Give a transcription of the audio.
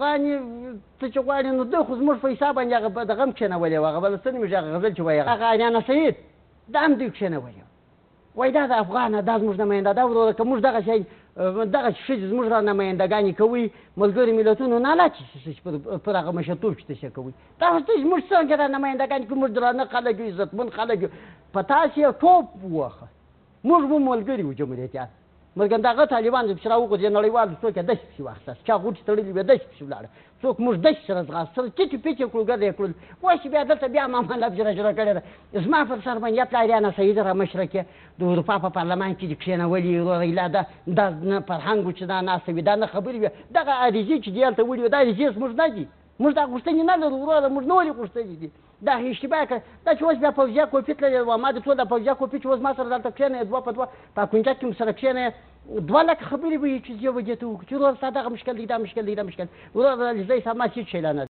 افغاني ته چې غواړې نو ده خو زموږ په حساب باندې هغه دغه هم کښېنولی و هغه بله څه نومېږي هغه غزل چې وایي هغه انیانه سعید دا هم دوی کښېنولی وایي دا د افغانه دا زموږ نماینده ده وروره که موږ دغه شی دغه ښځې زموږ را نمایندګانې کوئ ملګرو ملتونو ناله چې پر هغه مشرتوب چې تشه کوئ دا خو زموږ څنګه را نمایندګانې کوي موږ درانه خلک یو عزتمند خلک یو په تاسې یې ټوپ ووهه موږ به ملګري وو جمهوریتیان مګر دغه طالبان چې راوغورځي نړیوال څوک یې داسې پسې واخیسته چا غوټې تړلې وې داسې پسې ولاړه څوک موږ داسې سره ځغاستل ټیټې پیچې کړو ګرد یې کړل وایي چې بیا دلته بیا ما لف جره کړې ده زما پر سر باندې یا پلارانه سعید را مشره کې د اروپا په پارلمان کې دې کښېنولي وروره لا دا نه فرهنګ و چې دا ناسته وي دا نه خبرې وي دغه عریضې چې دې هلته وړي وي دا عریضې زموږ نه دي موږ دا غوښتنې نه لرو وروره موږ نه ولې غوښتنې دي دا اشتباه کړه دا چې اوس بیا فوزیه کوفي تللی وه ما د ټول د فوزیه کوفي چې اوس ما سره دلته کښېنی دوه په دوه په اکونجک کې م سره کښېنی 2 لکه خبرې به یې چې زه وجې ته وکړو چې وروره ستا دغه مشکل دی دا مشکل دی دا مشکل وروره زه حساب ما هېڅ شی لا نه